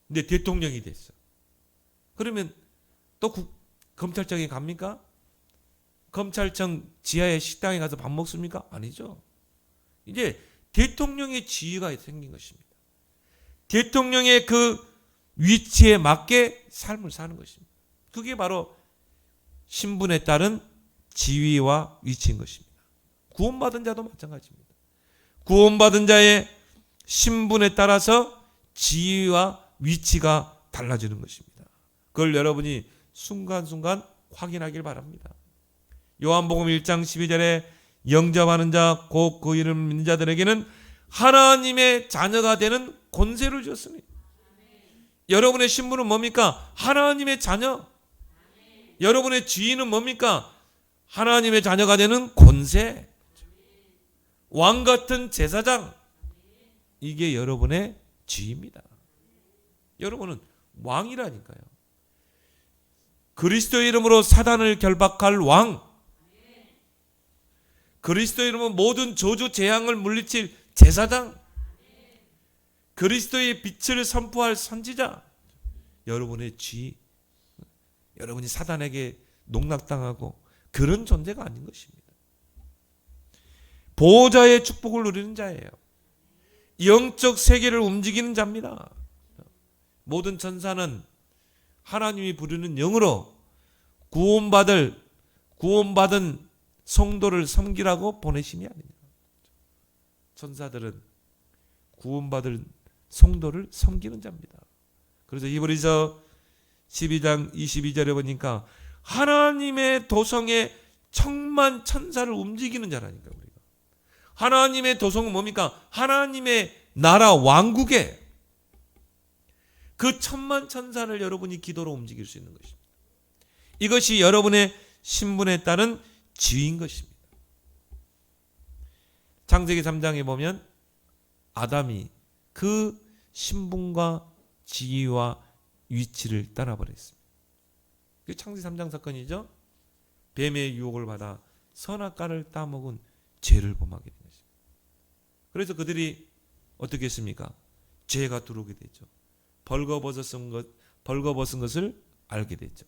근데 대통령이 됐어. 그러면 또 검찰청에 갑니까? 검찰청 지하의 식당에 가서 밥 먹습니까? 아니죠. 이제 대통령의 지위가 생긴 것입니다. 대통령의 그 위치에 맞게 삶을 사는 것입니다. 그게 바로 신분에 따른 지위와 위치인 것입니다. 구원받은 자도 마찬가지입니다. 구원받은 자의 신분에 따라서 지위와 위치가 달라지는 것입니다. 그걸 여러분이 순간순간 확인하길 바랍니다. 요한복음 1장 12절에 영접하는 자 곧 그 이름 믿는 자들에게는 하나님의 자녀가 되는 권세를 주었으니. 여러분의 신분은 뭡니까? 하나님의 자녀. 여러분의 지위는 뭡니까? 하나님의 자녀가 되는 권세. 왕 같은 제사장. 이게 여러분의 지위입니다. 여러분은 왕이라니까요. 그리스도의 이름으로 사단을 결박할 왕. 그리스도의 이름으로 모든 저주 재앙을 물리칠 제사장. 그리스도의 빛을 선포할 선지자. 여러분의 지위. 여러분이 사단에게 농락당하고 그런 존재가 아닌 것입니다. 보호자의 축복을 누리는 자예요. 영적 세계를 움직이는 자입니다. 모든 천사는 하나님이 부르는 영으로 구원받은 성도를 섬기라고 보내심이 아닙니다. 천사들은 구원받은 성도를 섬기는 자입니다. 그래서 히브리서 12장 22절에 보니까 하나님의 도성에 천만 천사를 움직이는 자라니까. 우리가 하나님의 도성은 뭡니까? 하나님의 나라 왕국에 그 천만 천사를 여러분이 기도로 움직일 수 있는 것입니다. 이것이 여러분의 신분에 따른 지위인 것입니다. 창세기 3장에 보면 아담이 그 신분과 지위와 위치를 떠나버렸습니다. 그게 창세기 3장 사건이죠. 뱀의 유혹을 받아 선악과를 따먹은 죄를 범하게 된 것입니다. 그래서 그들이 어떻게 했습니까? 죄가 들어오게 되죠. 벌거벗은 것을 알게 됐죠.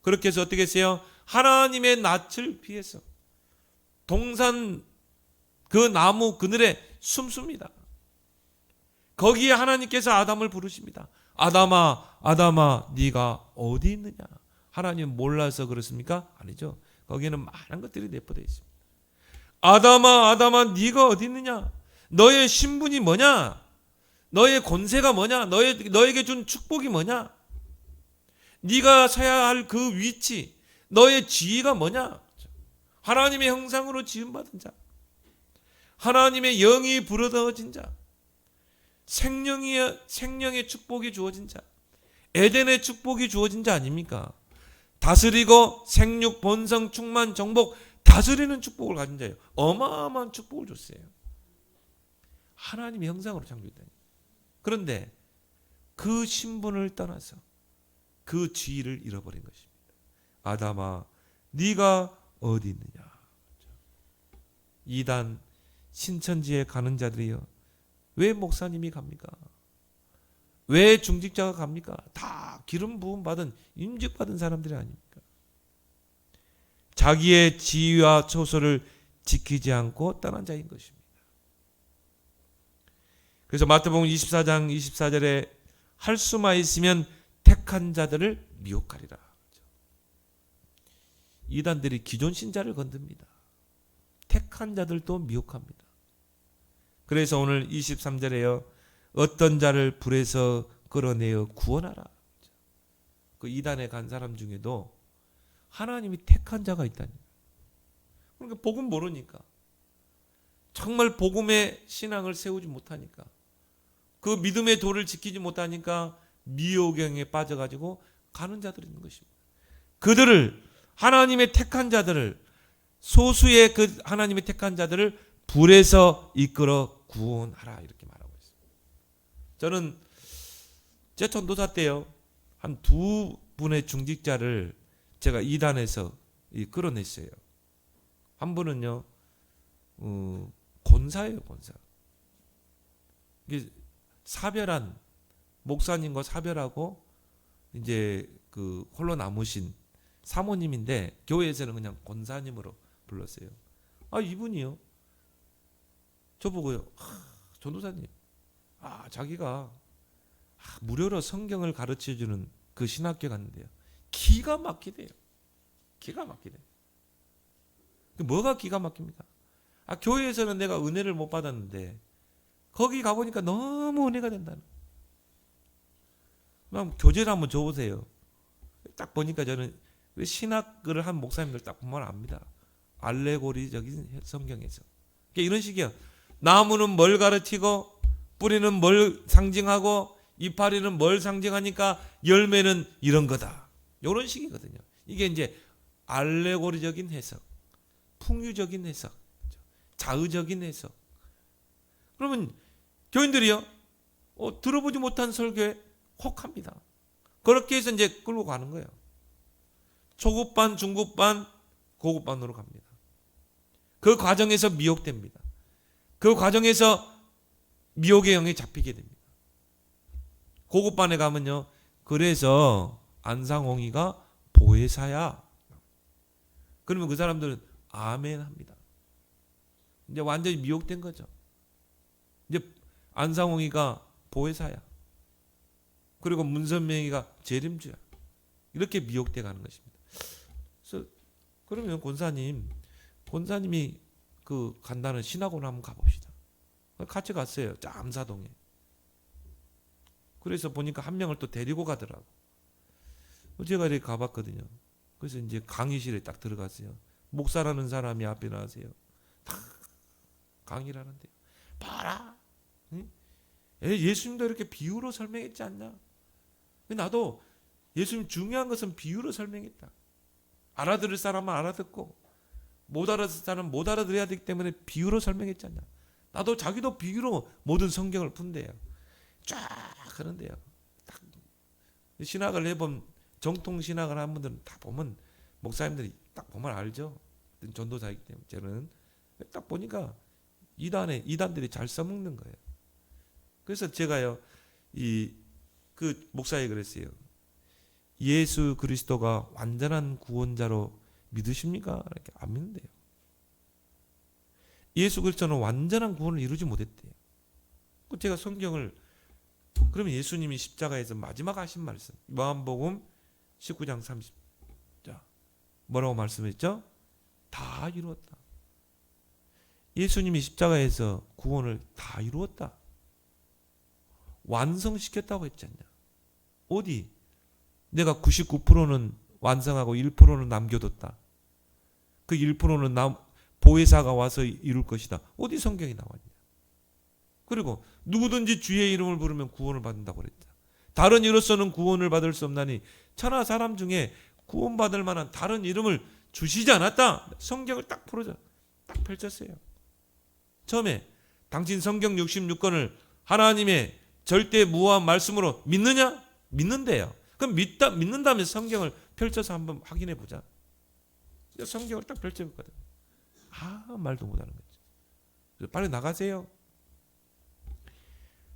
그렇게 해서 어떻게 했어요? 하나님의 낯을 피해서 동산 그 나무 그늘에 숨습니다. 거기에 하나님께서 아담을 부르십니다. 아담아, 아담아, 네가 어디 있느냐? 하나님 몰라서 그렇습니까? 아니죠. 거기에는 많은 것들이 내포되어 있습니다. 아담아, 아담아, 네가 어디 있느냐? 너의 신분이 뭐냐? 너의 권세가 뭐냐? 너에게 준 축복이 뭐냐? 네가 서야 할 그 위치, 너의 지위가 뭐냐? 하나님의 형상으로 지음받은 자, 하나님의 영이 불어넣어진 자, 생명의 축복이 주어진 자, 에덴의 축복이 주어진 자 아닙니까? 다스리고 생육, 번성, 충만, 정복, 다스리는 축복을 가진 자예요. 어마어마한 축복을 줬어요. 하나님의 형상으로 창조했다니. 그런데 그 신분을 떠나서 그 지위를 잃어버린 것입니다. 아담아, 네가 어디 있느냐? 이단 신천지에 가는 자들이요. 왜 목사님이 갑니까? 왜 중직자가 갑니까? 다 기름 부음 받은 임직받은 사람들이 아닙니까? 자기의 지위와 처소를 지키지 않고 떠난 자인 것입니다. 그래서 마태복음 24장 24절에 할 수만 있으면 택한 자들을 미혹하리라. 이단들이 기존 신자를 건듭니다. 택한 자들도 미혹합니다. 그래서 오늘 23절에요. 어떤 자를 불에서 끌어내어 구원하라. 그 이단에 간 사람 중에도 하나님이 택한 자가 있다니. 그러니까 복음 모르니까. 정말 복음의 신앙을 세우지 못하니까. 그 믿음의 도를 지키지 못하니까 미혹에 빠져가지고 가는 자들이 있는 것입니다. 그들을, 하나님의 택한 자들을, 소수의 그 하나님의 택한 자들을 불에서 이끌어 구원하라, 이렇게 말하고 있습니다. 저는 제 전도사 때요, 한 두 분의 중직자를 제가 이단에서 끌어냈어요. 한 분은요, 권사예요, 권사. 이게 사별한, 목사님과 사별하고 이제 그 홀로 남으신 사모님인데 교회에서는 그냥 권사님으로 불렀어요. 이분이요, 저보고요, 전도사님, 자기가 무료로 성경을 가르쳐주는 그 신학교 갔는데요, 기가 막히대요. 기가 막히대. 뭐가 기가 막힙니까? 교회에서는 내가 은혜를 못 받았는데 거기 가보니까 너무 은혜가 된다는. 그럼 교재를 한번 줘보세요. 딱 보니까 저는 신학을 한 목사님들 딱 보면 압니다. 알레고리적인 성경에서. 이런 식이야. 나무는 뭘 가르치고, 뿌리는 뭘 상징하고, 이파리는 뭘 상징하니까 열매는 이런 거다. 이런 식이거든요. 이게 이제 알레고리적인 해석, 풍유적인 해석, 자의적인 해석. 그러면 교인들이요, 들어보지 못한 설교에 혹합니다. 그렇게 해서 이제 끌고 가는 거예요. 초급반, 중급반, 고급반으로 갑니다. 그 과정에서 미혹됩니다. 그 과정에서 미혹의 영에 잡히게 됩니다. 고급반에 가면요, 그래서 안상홍이가 보혜사야. 그러면 그 사람들은 아멘 합니다. 이제 완전히 미혹된 거죠. 이제 안상홍이가 보혜사야. 그리고 문선명이가 재림주야. 이렇게 미혹돼 가는 것입니다. 그래서 그러면 권사님이 그 간다는 신학원 한번 가봅시다. 같이 갔어요. 암사동에. 그래서 보니까 한 명을 또 데리고 가더라고. 제가 이렇게 가봤거든요. 그래서 이제 강의실에 딱 들어갔어요. 목사라는 사람이 앞에 나와서요, 다 강의를 하는데요. 봐라. 응? 예수님도 이렇게 비유로 설명했지 않냐? 나도 예수님 중요한 것은 비유로 설명했다. 알아들을 사람은 알아듣고 못 알아듣을 사람은 못 알아들어야 되기 때문에 비유로 설명했지 않냐? 나도 자기도 비유로 모든 성경을 푼대요. 쫙 하는데요. 딱 신학을 해본, 정통 신학을 한 분들은 다 보면, 목사님들이 딱 보면 알죠. 전도사이기 때문에. 저는 딱 보니까 이단들이 잘 써먹는 거예요. 그래서 제가요, 그 목사에 그랬어요. 예수 그리스도가 완전한 구원자로 믿으십니까? 이렇게 안 믿는데요. 예수 그리스도는 완전한 구원을 이루지 못했대요. 제가 성경을, 그러면 예수님이 십자가에서 마지막 하신 말씀, 요한복음 19장 30절 뭐라고 말씀했죠? 다 이루었다. 예수님이 십자가에서 구원을 다 이루었다. 완성시켰다고 했지 않냐? 어디? 내가 99%는 완성하고 1%는 남겨뒀다. 그 1%는 보혜사가 와서 이룰 것이다. 어디 성경에 나왔냐? 그리고 누구든지 주의 이름을 부르면 구원을 받는다고 그랬다. 다른 이로서는 구원을 받을 수 없나니 천하 사람 중에 구원받을 만한 다른 이름을 주시지 않았다. 성경을 딱 풀어져, 딱 펼쳤어요. 처음에 당신 성경 66권을 하나님의 절대 무한 말씀으로 믿느냐? 믿는데요. 그럼 믿는다면 성경을 펼쳐서 한번 확인해 보자. 성경을 딱 펼쳐봤거든. 말도 못하는 거죠. 빨리 나가세요.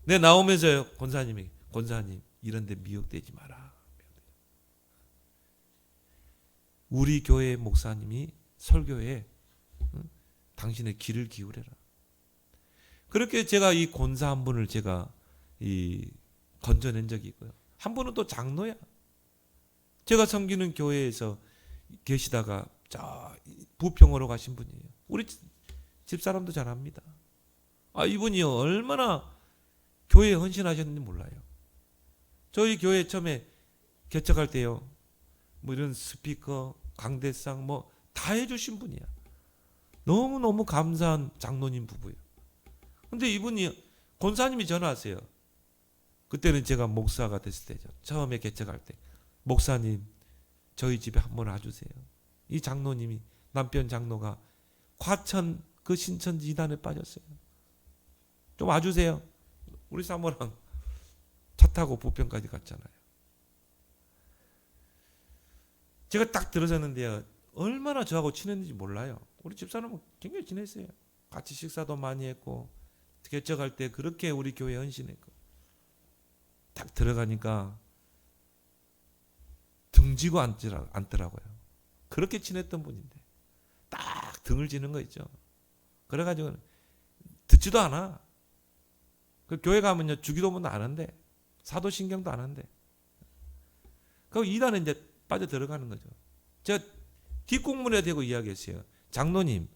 내 나오면서요, 권사님 이런 데 미혹되지 마라. 우리 교회 목사님이 설교에 당신의 귀를 기울여라. 그렇게 제가 이 권사 한 분을 제가 건져낸 적이 있고요. 한 분은 또 장로야. 제가 섬기는 교회에서 계시다가 부평으로 가신 분이에요. 우리 집사람도 잘 압니다. 이분이 얼마나 교회에 헌신하셨는지 몰라요. 저희 교회 처음에 개척할 때요, 뭐 이런 스피커, 강대상 뭐 다 해주신 분이야. 너무너무 감사한 장로님 부부예요. 근데 이분이, 권사님이 전화하세요. 그때는 제가 목사가 됐을 때죠. 처음에 개척할 때. 목사님, 저희 집에 한번 와주세요. 이 장로님이, 남편 장로가 과천 그 신천지 이단에 빠졌어요. 좀 와주세요. 우리 사모랑 차 타고 부평까지 갔잖아요. 제가 딱 들어섰는데요. 얼마나 저하고 친했는지 몰라요. 우리 집사람은 굉장히 친했어요. 같이 식사도 많이 했고 개척할 때 그렇게 우리 교회에 헌신했고 딱 들어가니까 등지고 앉더라고요. 그렇게 친했던 분인데 딱 등을 지는 거 있죠. 그래가지고 듣지도 않아. 그 교회 가면요 주기도문도 안 한대. 사도신경도 안 한대. 그 이단에 이제 빠져 들어가는 거죠. 제가 뒷공문에 대고 이야기했어요. 장로님,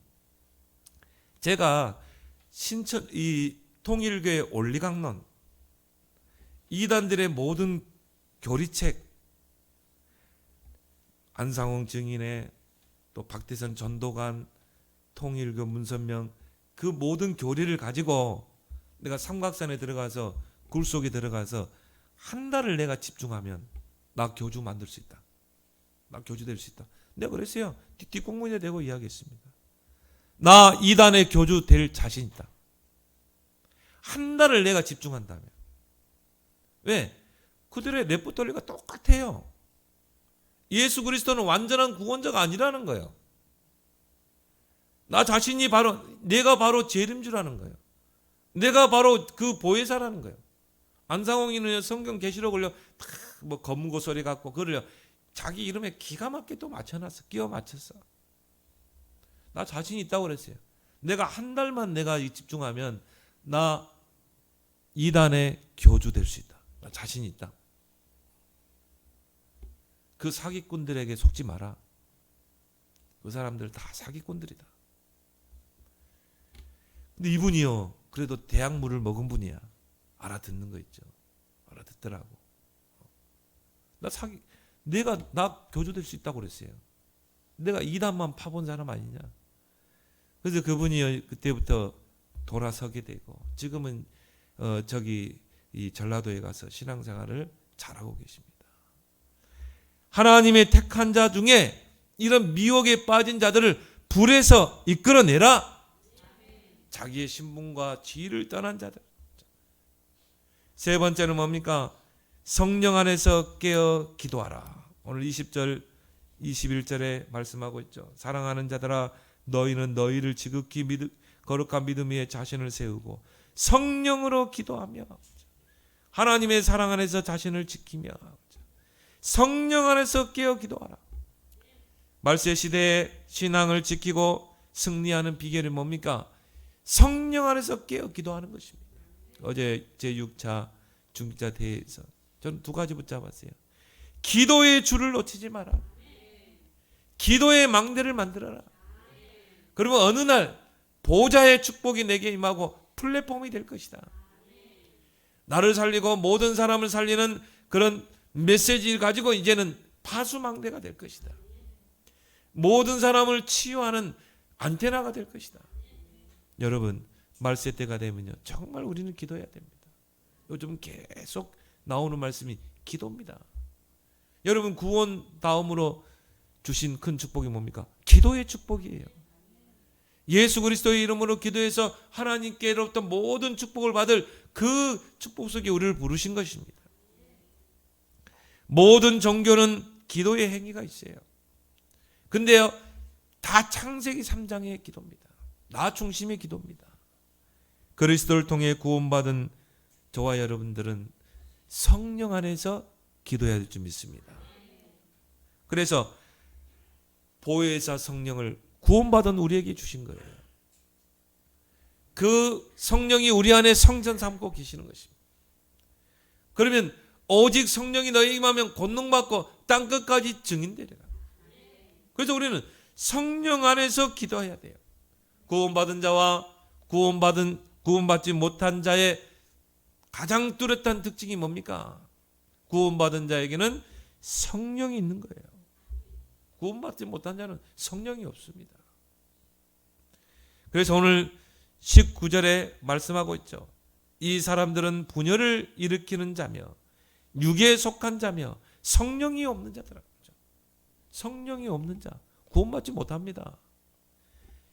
제가 이 통일교회 올리강론 이단들의 모든 교리책, 안상홍 증인의 또 박대선 전도관, 통일교 문선명 그 모든 교리를 가지고 내가 삼각산에 들어가서 굴 속에 들어가서 한 달을 내가 집중하면 나 교주 만들 수 있다. 나 교주 될 수 있다. 내가 그랬어요. 뒷공문에 대고 이야기했습니다. 나 이단의 교주 될 자신 있다. 한 달을 내가 집중한다면. 왜? 그들의 레포토리가 똑같아요. 예수 그리스도는 완전한 구원자가 아니라는 거예요. 나 자신이 내가 바로 재림주라는 거예요. 내가 바로 그 보혜사라는 거예요. 안상홍이는 성경 계시록을 뭐 검은고 소리 갖고 그래요. 자기 이름에 기가 막히게 또 맞춰놨어. 끼워 맞췄어. 나 자신 있다고 그랬어요. 내가 한 달만 내가 집중하면 나 이단의 교주 될 수 있다. 나 자신 있다. 그 사기꾼들에게 속지 마라. 그 사람들 다 사기꾼들이다. 근데 이분이요. 그래도 대학물을 먹은 분이야. 알아듣는 거 있죠. 알아듣더라고. 나 교주 될 수 있다고 그랬어요. 내가 이단만 파본 사람 아니냐. 그래서 그분이 그때부터 돌아서게 되고 지금은 저기 이 전라도에 가서 신앙생활을 잘하고 계십니다. 하나님의 택한 자 중에 이런 미혹에 빠진 자들을 불에서 이끌어내라. 자기의 신분과 지위를 떠난 자들. 세 번째는 뭡니까? 성령 안에서 깨어 기도하라. 오늘 20절 21절에 말씀하고 있죠. 사랑하는 자들아 너희는 너희를 지극히 거룩한 믿음 위에 자신을 세우고 성령으로 기도하며 하나님의 사랑 안에서 자신을 지키며 성령 안에서 깨어 기도하라. 말세 시대의 신앙을 지키고 승리하는 비결이 뭡니까? 성령 안에서 깨어 기도하는 것입니다. 어제 제6차 중직자 대회에서 저는 두 가지 붙잡았어요. 기도의 줄을 놓치지 마라. 기도의 망대를 만들어라. 그러면 어느 날 보좌의 축복이 내게 임하고 플랫폼이 될 것이다. 나를 살리고 모든 사람을 살리는 그런 메시지를 가지고 이제는 파수망대가 될 것이다. 모든 사람을 치유하는 안테나가 될 것이다. 여러분 말세 때가 되면요 정말 우리는 기도해야 됩니다. 요즘 계속 나오는 말씀이 기도입니다. 여러분 구원 다음으로 주신 큰 축복이 뭡니까? 기도의 축복이에요. 예수 그리스도의 이름으로 기도해서 하나님께로부터 모든 축복을 받을 그 축복 속에 우리를 부르신 것입니다. 모든 종교는 기도의 행위가 있어요. 근데요 다 창세기 3장의 기도입니다. 나 중심의 기도입니다. 그리스도를 통해 구원받은 저와 여러분들은 성령 안에서 기도해야 될 줄 믿습니다. 그래서 보혜사 성령을 구원받은 우리에게 주신 거예요. 그 성령이 우리 안에 성전 삼고 계시는 것입니다. 그러면 오직 성령이 너희에게 임하면 권능받고 땅끝까지 증인되리라. 그래서 우리는 성령 안에서 기도해야 돼요. 구원받은 자와 구원받지 못한 자의 가장 뚜렷한 특징이 뭡니까? 구원받은 자에게는 성령이 있는 거예요. 구원받지 못한 자는 성령이 없습니다. 그래서 오늘 19절에 말씀하고 있죠. 이 사람들은 분열을 일으키는 자며 육에 속한 자며 성령이 없는 자더라. 성령이 없는 자 구원받지 못합니다.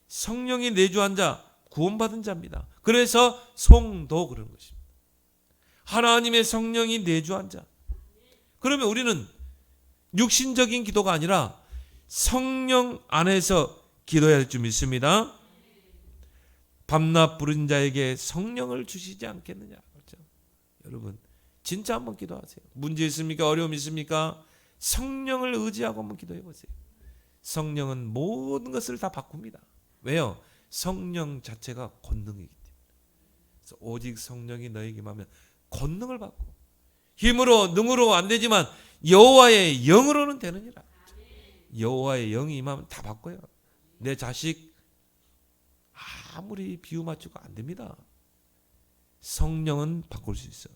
성령이 내주한 자 구원받은 자입니다. 그래서 성도 그런 것입니다. 하나님의 성령이 내주한 자. 그러면 우리는 육신적인 기도가 아니라 성령 안에서 기도해야 할 줄 믿습니다. 밤낮 부른 자에게 성령을 주시지 않겠느냐. 그렇죠? 여러분 진짜 한번 기도하세요. 문제 있습니까? 어려움 있습니까? 성령을 의지하고 한번 기도해 보세요. 성령은 모든 것을 다 바꿉니다. 왜요? 성령 자체가 권능이기 때문에. 그래서 오직 성령이 너에게 임하면 권능을 받고 힘으로 능으로 안 되지만 여호와의 영으로는 되느니라. 여호와의 영이 임하면 다 바꿔요. 내 자식 아무리 비유 맞추고 안 됩니다. 성령은 바꿀 수 있어.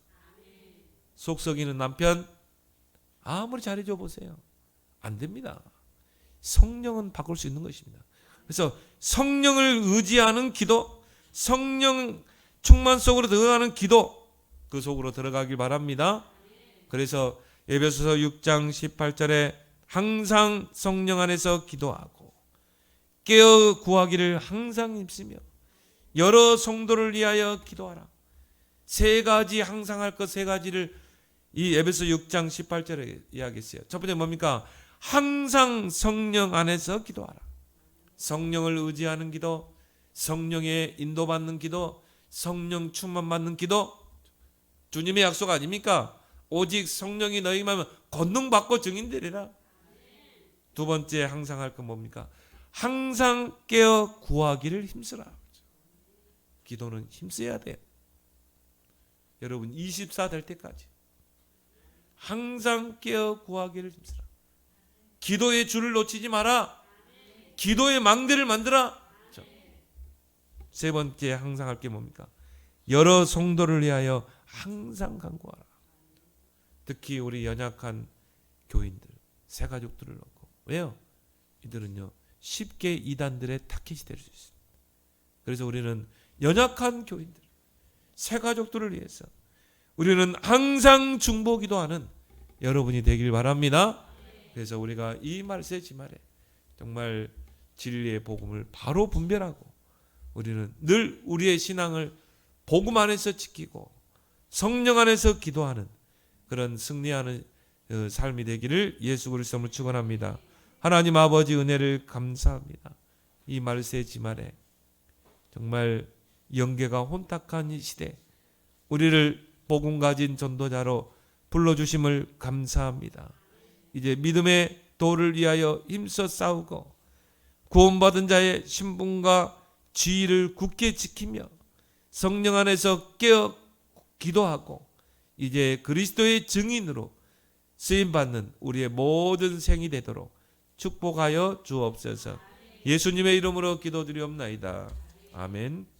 속 썩이는 남편 아무리 잘해줘 보세요. 안 됩니다. 성령은 바꿀 수 있는 것입니다. 그래서 성령을 의지하는 기도, 성령 충만 속으로 들어가는 기도, 그 속으로 들어가길 바랍니다. 그래서 에베소서 6장 18절에 항상 성령 안에서 기도하고 깨어 구하기를 항상 힘쓰며 여러 성도를 위하여 기도하라. 세 가지 항상 할 것 세 가지를 이 에베소 6장 18절에 이야기했어요. 첫 번째 뭡니까? 항상 성령 안에서 기도하라. 성령을 의지하는 기도, 성령의 인도받는 기도, 성령 충만받는 기도. 주님의 약속 아닙니까? 오직 성령이 너희에게 하면 권능 받고 증인되리라. 두 번째 항상 할 건 뭡니까? 항상 깨어 구하기를 힘쓰라. 기도는 힘써야 돼요. 여러분 24 될 때까지 항상 깨어 구하기를 힘쓰라. 기도의 줄을 놓치지 마라. 기도의 망대를 만들어. 세 번째 항상 할 게 뭡니까? 여러 성도를 위하여 항상 간구하라. 특히 우리 연약한 교인들, 새가족들을 놓고. 왜요? 이들은요 쉽게 이단들의 타깃이 될 수 있습니다. 그래서 우리는 연약한 교인들, 새가족들을 위해서 우리는 항상 중보기도하는 여러분이 되길 바랍니다. 그래서 우리가 이 말세 지말에 정말 진리의 복음을 바로 분별하고 우리는 늘 우리의 신앙을 복음 안에서 지키고 성령 안에서 기도하는 그런 승리하는 삶이 되기를 예수 그리스도로 축원합니다. 하나님 아버지 은혜를 감사합니다. 이 말세 지말에 정말 영계가 혼탁한 이 시대 우리를 복음 가진 전도자로 불러주심을 감사합니다. 이제 믿음의 도를 위하여 힘써 싸우고 구원받은 자의 신분과 지위를 굳게 지키며 성령 안에서 깨어 기도하고 이제 그리스도의 증인으로 쓰임받는 우리의 모든 생이 되도록 축복하여 주옵소서. 예수님의 이름으로 기도드리옵나이다. 아멘.